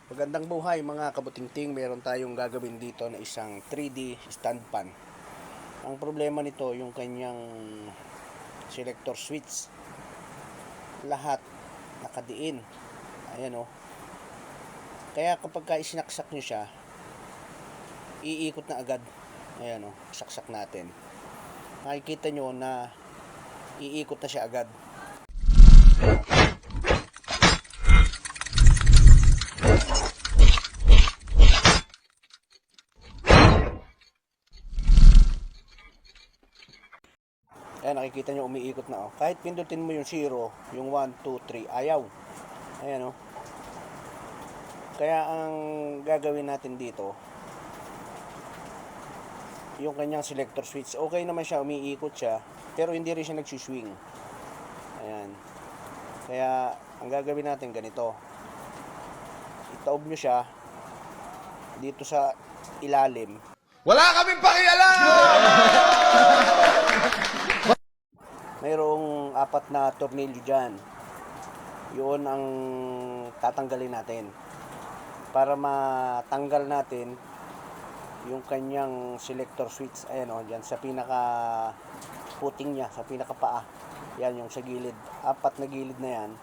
Magandang buhay mga kabutingting, meron tayong gagawin dito na isang 3D stand pan. Ang problema nito yung kanyang selector switch. Lahat nakadiin. Ayan o. Kaya kapag ka isinaksak nyo siya, iikot na agad. Ayan o, saksak natin. Makikita nyo na iikot na siya agad. Ayan, nakikita nyo umiikot na. Kahit pindutin mo yung 0, yung 1, 2, 3, ayaw. Ayan o. Kaya ang gagawin natin dito, yung kanyang selector switch, okay naman siya, umiikot siya, pero hindi rin siya nagsiswing. Ayan. Kaya ang gagawin natin ganito. Itaob nyo siya dito sa ilalim. Wala kaming pakialam! Mayroong 4 na tornilyo dyan. Yun ang tatanggalin natin. Para matanggal natin yung kanyang selector switch. Ayan o, dyan sa pinaka puting niya, sa pinaka paa. Yan yung sa gilid. 4 na gilid na yan.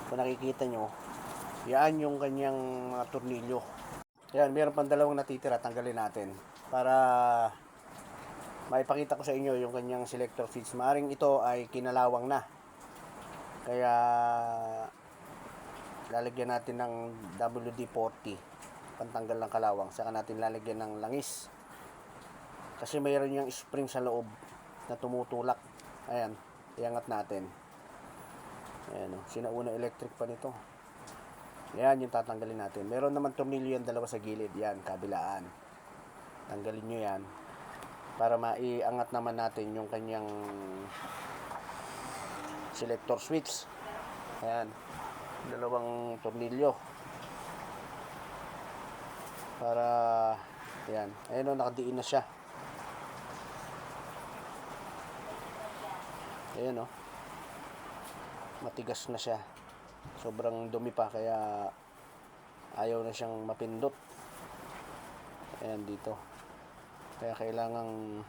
Kung nakikita nyo, yan yung kanyang mga tornilyo. Ayan, meron pang 2 natitira. Tanggalin natin. Para maipakita ko sa inyo yung kanyang selector switch. Maaring ito ay kinalawang na. Kaya lalagyan natin ng WD-40 pantanggal ng kalawang. Saka natin lalagyan ng langis. Kasi mayroon yung spring sa loob na tumutulak. Ayan, iangat natin. Ayan o, sinauna electric pa nito. Ayan yung tatanggalin natin. Meron naman tornilyo yan 2 sa gilid. Yan, kabilaan. Tanggalin nyo yan. Para maiangat naman natin yung kanyang selector switch. Ayan, 2 tornilyo para ayan, ayan o, nakadiin na siya. Ayan o, matigas na siya, sobrang dumi pa, kaya ayaw na siyang mapindot. Ayan dito, kaya kailangang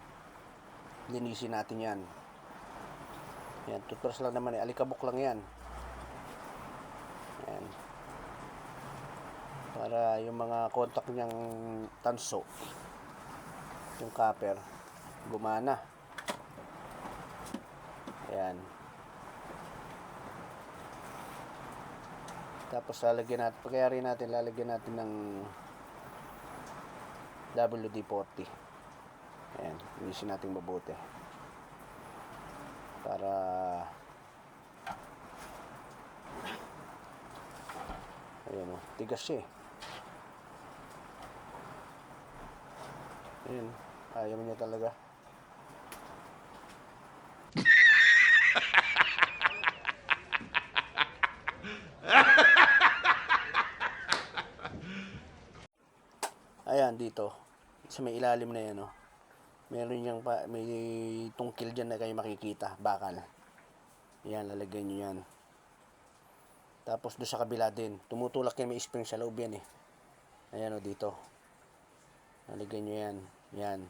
linisin natin yan. Yan, toothbrush lang naman eh, alikabok lang yan. Ayan. Para yung mga contact niyang tanso, yung copper, gumana. Ayan. Tapos lalagyan natin, pagkayari natin, lalagyan natin ng WD-40. Ayan, linisin natin mabuti. Para ayan o, tigas siya eh. Ayan, ayaw niya talaga. Ayan dito, sa may ilalim na yan o. Meron yung may tungkil dyan na kayo makikita, bakal. Yan, lalagyan nyo yan. Tapos doon sa kabila din, tumutulak yan, may spring sa loob yan eh. Ayan o, dito. Lalagyan nyo yan. Yan,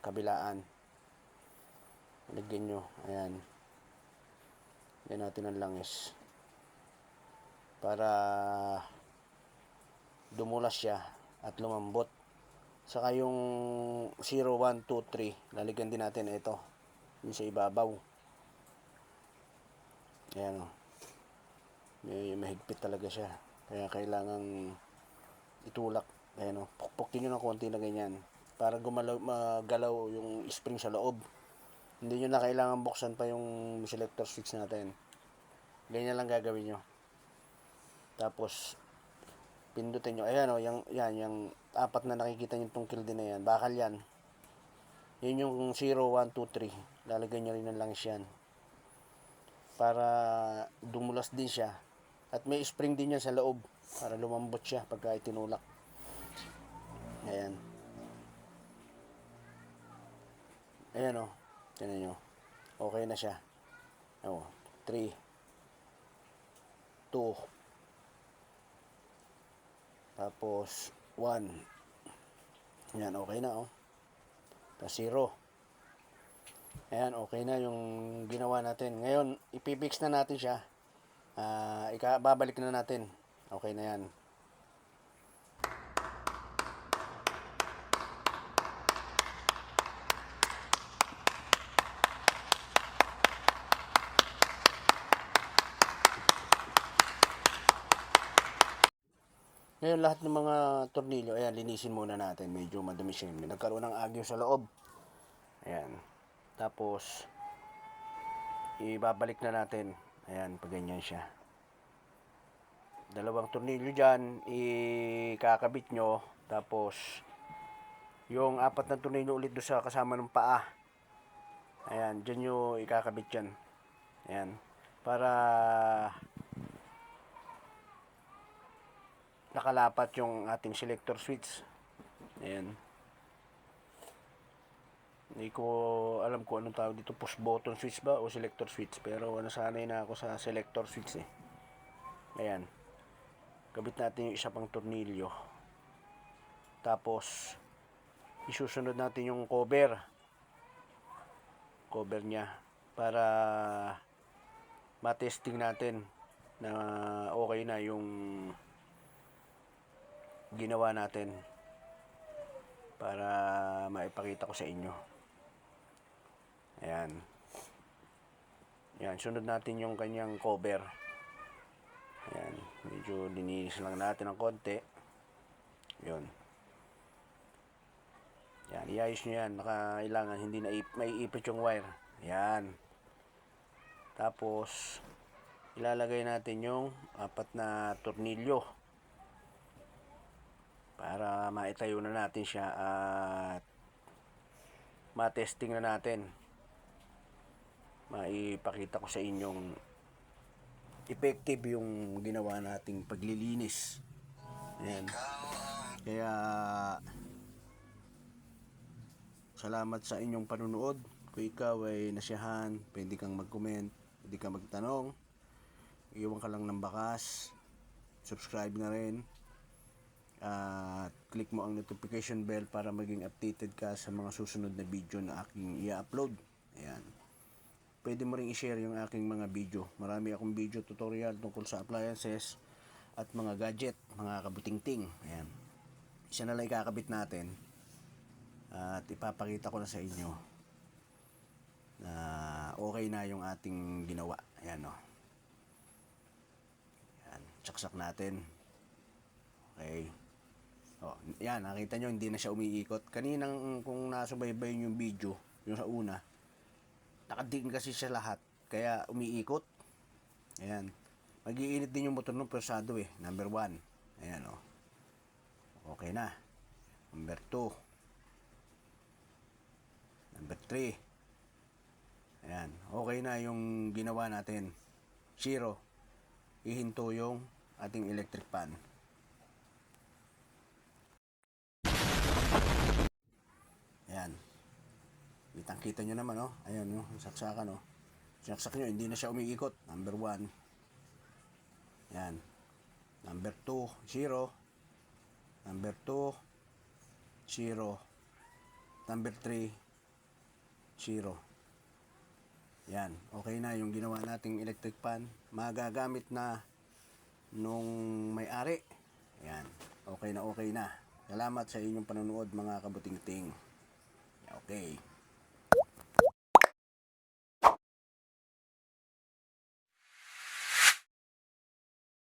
kabilaan. Lalagyan nyo, ayan. Yan natin ang langis. Para dumulas siya at lumambot. Saka yung 0, 1, 2, 3, lalagyan din natin ito. Yung sa ibabaw. Ayan o. Mahigpit talaga siya. Kaya kailangang itulak. Ayan o. Pukpukin nyo ng konti na ganyan. Para magalaw yung spring sa loob. Hindi nyo na kailangan buksan pa yung selector switch natin. Ganyan lang gagawin nyo. Tapos pindutin nyo. Ayan o. Yung 4 na nakikita nyo tungkil din na yan. Bakal yan. Yun yung 0, 1, 2, 3. Lalagyan nyo rin ng langis yan. Para dumulas din siya. At may spring din yan sa loob. Para lumambot siya pagka itinulak. Ayan. Ayan o. Tignan nyo. Okay na siya. O, 3, 2, Tapos 1. Yan, okay na oh. Tapos 0. Ayan, okay na yung ginawa natin. Ngayon, ipipix na natin siya. Babalik na natin. Okay na yan. Ngayon, lahat ng mga tornilyo, ayan, linisin muna natin. Medyo madumi siya. Nagkaroon ng agyo sa loob. Ayan. Tapos, ibabalik na natin. Ayan, pag ganyan siya. Dalawang tornilyo dyan, ikakabit nyo. Tapos, yung 4 na tornilyo ulit doon sa kasama ng paa. Ayan, dyan nyo ikakabit dyan. Ayan. Para nakalapat yung ating selector switch. Ayan. Hindi ko alam kung anong tawag dito, push button switch ba o selector switch, pero nasanay na ako sa selector switch eh. Ayan. Kabit natin yung isa pang tornilyo. Tapos isusunod natin yung cover niya para matesting natin na okay na yung ginawa natin, para maipakita ko sa inyo. Ayan. Ayan, sunod natin yung kanyang cover. Ayan, medyo lininis lang natin ng konti. Yun. Ayan, iayos nyo yan. Kailangan hindi na may ipit yung wire. Ayan. Tapos, ilalagay natin yung 4 na tornilyo para maitayo na natin siya at matesting na natin. Maipakita ko sa inyong effective yung ginawa nating paglilinis. Ayan. Kaya salamat sa inyong panunood. Kung ikaw ay nasiyahan, pwede kang mag-comment, pwede kang magtanong, iwan ka lang ng bakas, subscribe na rin, at click mo ang notification bell para maging updated ka sa mga susunod na video na aking i-upload. Ayan. Pwede mo rin i-share yung aking mga video. Marami akong video tutorial tungkol sa appliances at mga gadget, mga kabuting-ting. Ayan. Isa na lang ikakabit natin at ipapakita ko na sa inyo na okay na yung ating ginawa. Ayan o. Ayan. Saksak natin. Okay. O, yan, nakita nyo, hindi na siya umiikot. Kaninang kung nasubaybay yung video, yung sa una, nakadiin kasi siya lahat, kaya umiikot. Ayan. Mag-iinit din yung motor ng persado eh. Number 1. Ayan o. Okay na. Number 2. Number 3. Ayan. Okay na yung ginawa natin. 0. Ihinto yung ating electric pan. Ayan. Kitang-kita nyo naman, oh. Ayan, oh. Saksakan, oh. Sinaksak nyo, hindi na siya umiikot. Number 1. Ayan. Number 2, 0. Number 2, 0. Number 3, 0. Ayan. Okay na yung ginawa nating electric pan. Magagamit na nung may-ari. Ayan. Okay na, okay na. Salamat sa inyong panonood, mga kabuting-ting. Okay.